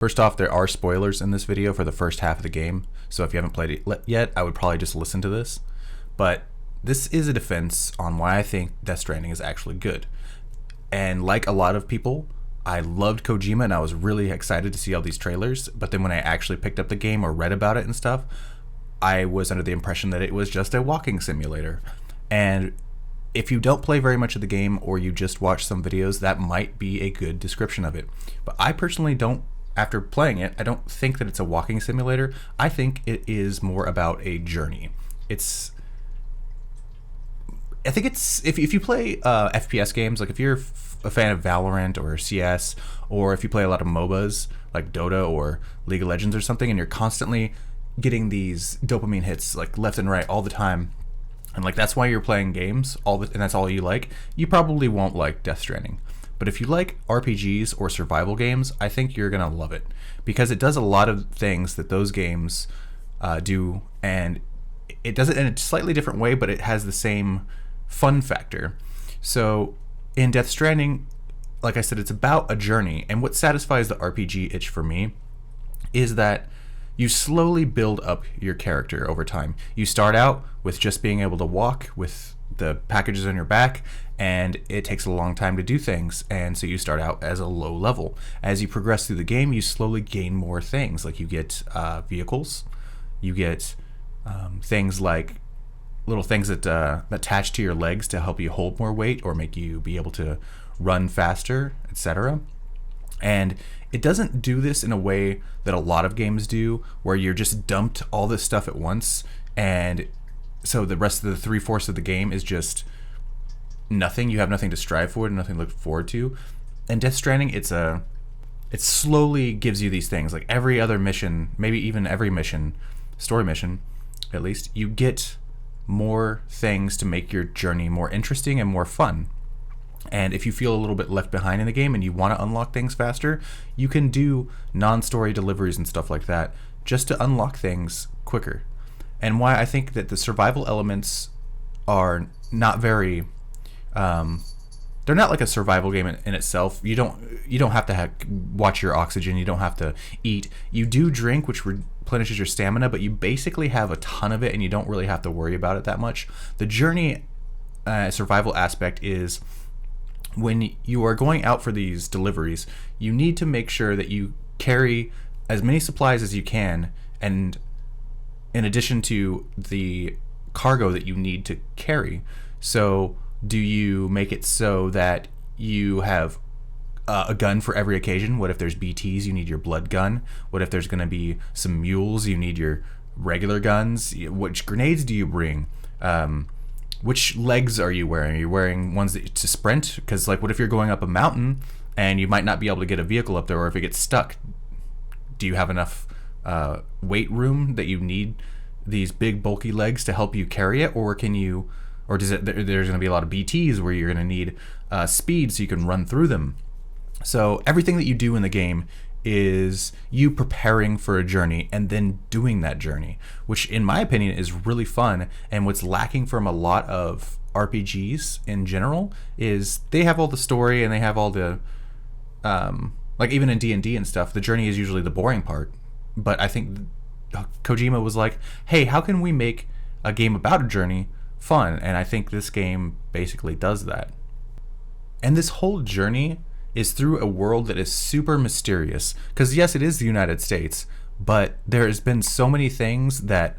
First off, there are spoilers in this video for the first half of the game, so if you haven't played it yet, I would probably just listen to this. But this is a defense on why I think Death Stranding is actually good. And like a lot of people, I loved Kojima and I was really excited to see all these trailers, but then when I actually picked up the game or read about it and stuff, I was under the impression that it was just a walking simulator. And if you don't play very much of the game or you just watch some videos, that might be a good description of it. But I personally don't, after playing it, I don't think that it's a walking simulator. I think it is more about a journey. I think it's if you play FPS games, like if you're a fan of Valorant or CS, or if you play a lot of MOBAs like Dota or League of Legends or something, and you're constantly getting these dopamine hits like left and right all the time, and like that's why you're playing games and that's all you like, you probably won't like Death Stranding. But if you like RPGs or survival games, I think you're gonna love it because it does a lot of things that those games do, and it does it in a slightly different way, but it has the same fun factor. So in Death Stranding, like I said, it's about a journey, and what satisfies the RPG itch for me is that you slowly build up your character over time. You start out with just being able to walk with the packages on your back, and it takes a long time to do things, and so you start out as a low level. As you progress through the game, you slowly gain more things, like you get vehicles, you get things like little things that attach to your legs to help you hold more weight or make you be able to run faster, etc. And it doesn't do this in a way that a lot of games do, where you're just dumped all this stuff at once, and so the rest of the 3/4 of the game is just nothing. You have nothing to strive for and nothing to look forward to. And Death Stranding, it slowly gives you these things. Like every other mission, maybe even every mission, story mission, at least, you get more things to make your journey more interesting and more fun. And if you feel a little bit left behind in the game and you want to unlock things faster, you can do non-story deliveries and stuff like that just to unlock things quicker. And why I think that the survival elements are not very they're not like a survival game in itself. You don't have to watch your oxygen. You don't have to eat. You do drink, which replenishes your stamina, but you basically have a ton of it, and you don't really have to worry about it that much. The journey survival aspect is when you are going out for these deliveries, you need to make sure that you carry as many supplies as you can, and in addition to the cargo that you need to carry. So do you make it so that you have a gun for every occasion? What if there's BTs? You need your blood gun. What if there's going to be some mules? You need your regular guns. Which grenades do you bring? Which legs are you wearing? Are you wearing ones to sprint? Because like, what if you're going up a mountain and you might not be able to get a vehicle up there, or if it gets stuck, do you have enough weight room that you need these big bulky legs to help you carry it, or can you? Or there's going to be a lot of BTs where you're going to need speed so you can run through them. So everything that you do in the game is you preparing for a journey and then doing that journey, which in my opinion is really fun. And what's lacking from a lot of RPGs in general is they have all the story and they have all the like even in D&D and stuff, the journey is usually the boring part. But I think Kojima was like, hey, how can we make a game about a journey fun? And I think this game basically does that. And this whole journey is through a world that is super mysterious, because yes, it is the United States, but there has been so many things that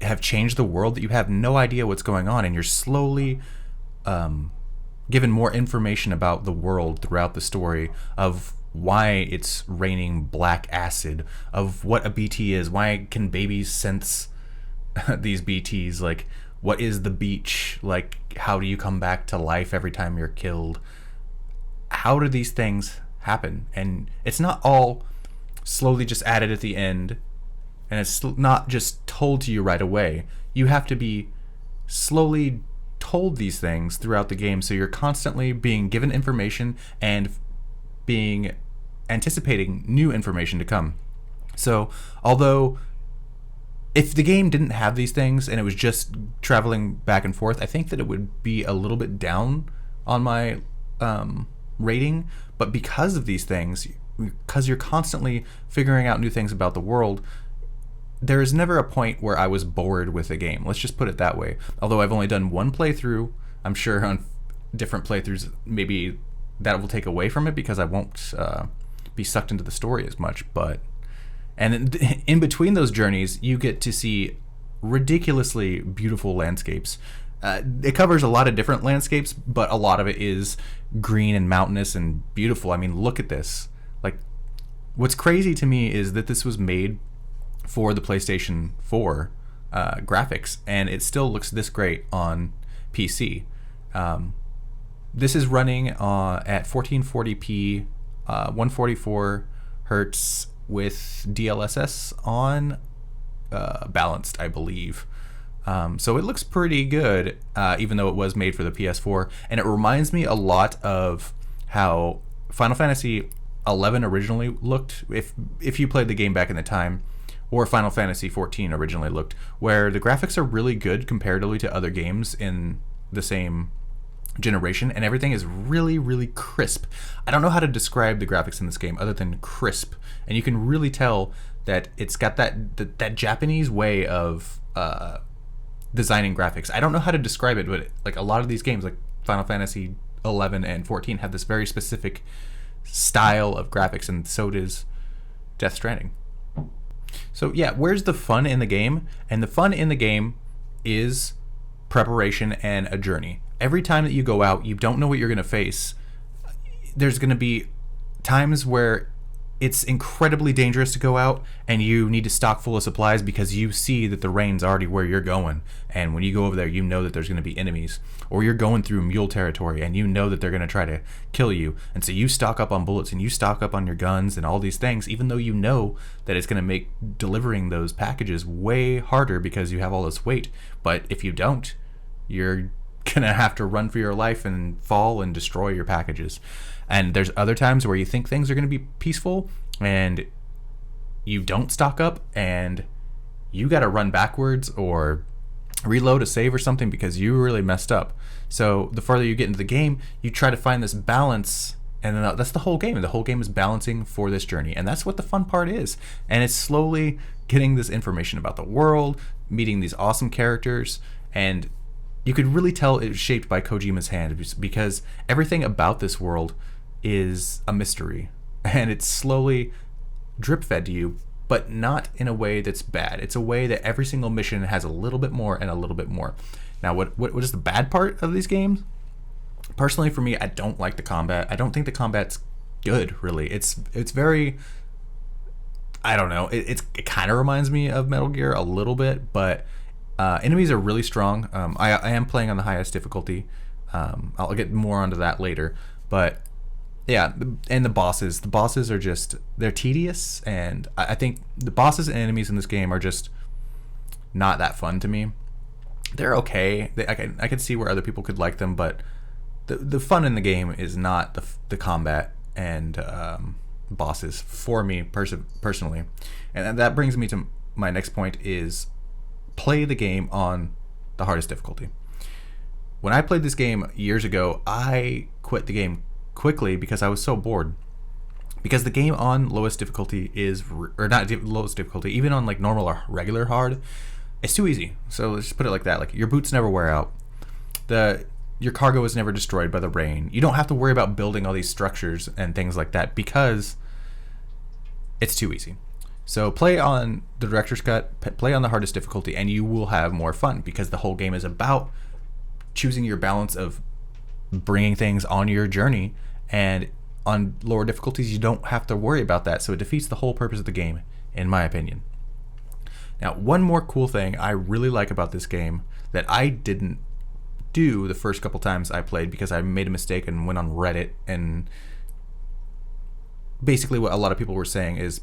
have changed the world that you have no idea what's going on, and you're slowly given more information about the world throughout the story, of why it's raining black acid, of what a BT is, why can babies sense these BTs, like what is the beach, like how do you come back to life every time you're killed, how do these things happen? And it's not all slowly just added at the end, and it's not just told to you right away. You have to be slowly told these things throughout the game, so you're constantly being given information and being anticipating new information to come. So although if the game didn't have these things and it was just traveling back and forth, I think that it would be a little bit down on my rating. But because of these things, because you're constantly figuring out new things about the world, there is never a point where I was bored with a game. Let's just put it that way. Although I've only done one playthrough, I'm sure on different playthroughs maybe that will take away from it because I won't be sucked into the story as much. But and in between those journeys, you get to see ridiculously beautiful landscapes. It covers a lot of different landscapes, but a lot of it is green and mountainous and beautiful. I mean, look at this. Like, what's crazy to me is that this was made for the PlayStation 4 graphics, and it still looks this great on PC. This is running at 1440p, 144 hertz with DLSS on, balanced, I believe. So it looks pretty good, even though it was made for the PS4. And it reminds me a lot of how Final Fantasy 11 originally looked, if you played the game back in the time, or Final Fantasy 14 originally looked, where the graphics are really good comparatively to other games in the same generation, and everything is really, really crisp. I don't know how to describe the graphics in this game other than crisp, and you can really tell that it's got that Japanese way of designing graphics. I don't know how to describe it, but like a lot of these games, like Final Fantasy 11 and 14, have this very specific style of graphics, and so does Death Stranding. So yeah, where's the fun in the game? And the fun in the game is preparation and a journey. Every time that you go out, you don't know what you're going to face. There's going to be times where it's incredibly dangerous to go out and you need to stock full of supplies because you see that the rain's already where you're going, and when you go over there you know that there's going to be enemies, or you're going through mule territory and you know that they're going to try to kill you, and so you stock up on bullets and you stock up on your guns and all these things, even though you know that it's going to make delivering those packages way harder because you have all this weight. But if you don't, you're gonna have to run for your life and fall and destroy your packages. And there's other times where you think things are gonna be peaceful and you don't stock up and you gotta run backwards or reload a save or something because you really messed up. So the farther you get into the game, you try to find this balance, and that's the whole game. The whole game is balancing for this journey, and that's what the fun part is. And it's slowly getting this information about the world, meeting these awesome characters, and you could really tell it was shaped by Kojima's hand because everything about this world is a mystery, and it's slowly drip fed to you, but not in a way that's bad. It's a way that every single mission has a little bit more and a little bit more. Now, what is the bad part of these games? Personally, for me, I don't like the combat. I don't think the combat's good, really. It's very, I don't know. It kind of reminds me of Metal Gear a little bit, but enemies are really strong. I am playing on the highest difficulty. I'll get more onto that later. But yeah, and the bosses are just, they're tedious, and I think the bosses and enemies in this game are just not that fun to me. They're okay. I can see where other people could like them, but the fun in the game is not the combat and bosses for me personally. And that brings me to my next point is play the game on the hardest difficulty. When I played this game years ago, I quit the game quickly because I was so bored. Because the game on lowest difficulty or not lowest difficulty, even on like normal or regular hard, it's too easy. So let's just put it like that. Like, your boots never wear out. Your cargo is never destroyed by the rain. You don't have to worry about building all these structures and things like that because it's too easy. So play on the director's cut, play on the hardest difficulty, and you will have more fun because the whole game is about choosing your balance of bringing things on your journey, and on lower difficulties you don't have to worry about that, so it defeats the whole purpose of the game, in my opinion. Now, one more cool thing I really like about this game that I didn't do the first couple times I played because I made a mistake and went on Reddit, and basically what a lot of people were saying is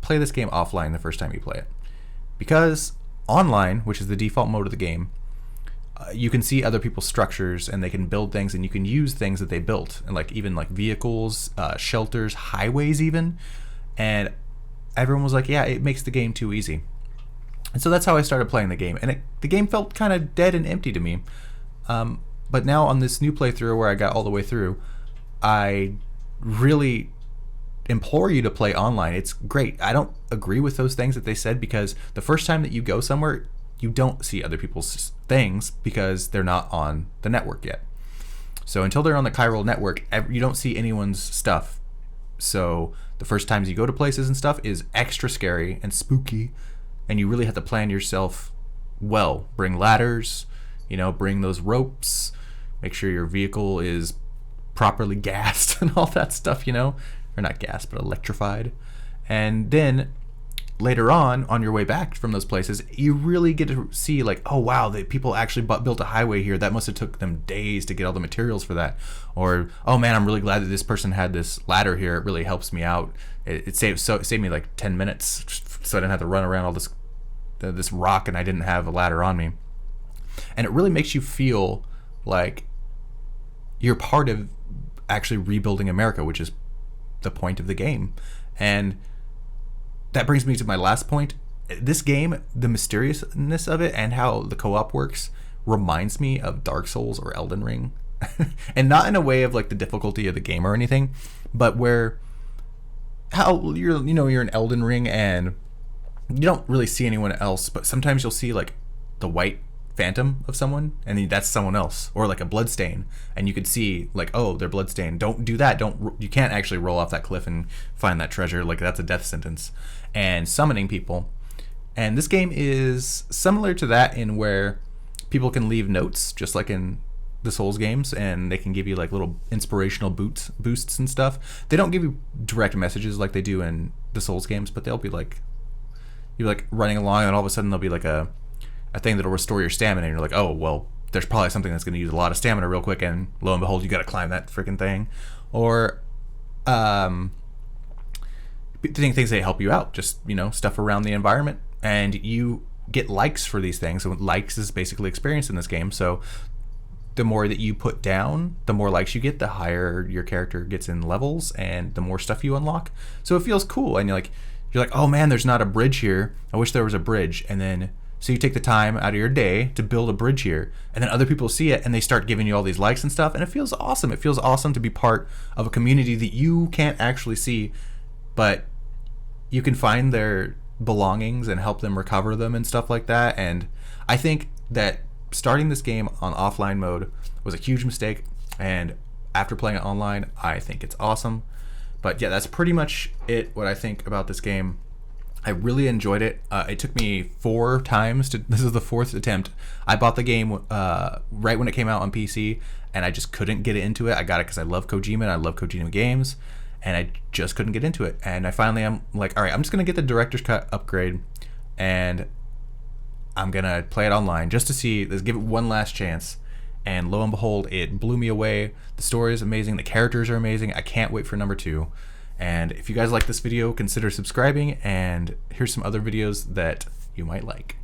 play this game offline the first time you play it, because online, which is the default mode of the game, you can see other people's structures and they can build things, and you can use things that they built, and like even like vehicles, shelters, highways even, and everyone was like, yeah, it makes the game too easy. And so that's how I started playing the game, and the game felt kind of dead and empty to me. But now on this new playthrough where I got all the way through, I really implore you to play online. It's great. I don't agree with those things that they said, because the first time that you go somewhere, you don't see other people's things because they're not on the network yet. So until they're on the chiral network, you don't see anyone's stuff. So the first times you go to places and stuff is extra scary and spooky, and you really have to plan yourself well. Bring ladders, bring those ropes, make sure your vehicle is properly gassed and all that stuff, or not gassed, but electrified. And then later on your way back from those places, you really get to see like, oh wow, the people actually built a highway here. That must have took them days to get all the materials for that. Or, oh man, I'm really glad that this person had this ladder here. It really helps me out. It saved me like 10 minutes, so I didn't have to run around all this rock, and I didn't have a ladder on me. And it really makes you feel like you're part of actually rebuilding America, which is the point of the game. And that brings me to my last point. This game, the mysteriousness of it and how the co-op works, reminds me of Dark Souls or Elden Ring. And not in a way of like the difficulty of the game or anything, but where how you're in Elden Ring and you don't really see anyone else, but sometimes you'll see like the white phantom of someone, and that's someone else, or like a blood stain, and you could see like, oh, they're blood stained. Don't do that. You can't actually roll off that cliff and find that treasure. Like, that's a death sentence. And summoning people, and this game is similar to that in where people can leave notes, just like in the Souls games, and they can give you like little inspirational boosts and stuff. They don't give you direct messages like they do in the Souls games, but they'll be like, you're like running along, and all of a sudden there'll be like a thing that'll restore your stamina, and you're like, oh, well, there's probably something that's going to use a lot of stamina real quick, and lo and behold, you got to climb that freaking thing. Or things that help you out, just, stuff around the environment, and you get likes for these things. And likes is basically experience in this game, so the more that you put down, the more likes you get, the higher your character gets in levels, and the more stuff you unlock. So it feels cool, and you're like, oh man, there's not a bridge here. I wish there was a bridge. And then so you take the time out of your day to build a bridge here, and then other people see it and they start giving you all these likes and stuff, and it feels awesome. It feels awesome to be part of a community that you can't actually see, but you can find their belongings and help them recover them and stuff like that. And I think that starting this game on offline mode was a huge mistake, and after playing it online, I think it's awesome. But yeah, that's pretty much what I think about this game. I really enjoyed it. It took me 4 times this is the 4th attempt. I bought the game right when it came out on PC, and I just couldn't get into it. I got it because I love Kojima and I love Kojima games, and I just couldn't get into it. And I finally am like, all right, I'm just gonna get the director's cut upgrade, and I'm gonna play it online just to see. Let's give it one last chance. And lo and behold, it blew me away. The story is amazing. The characters are amazing. I can't wait for number 2. And if you guys like this video, consider subscribing, and here's some other videos that you might like.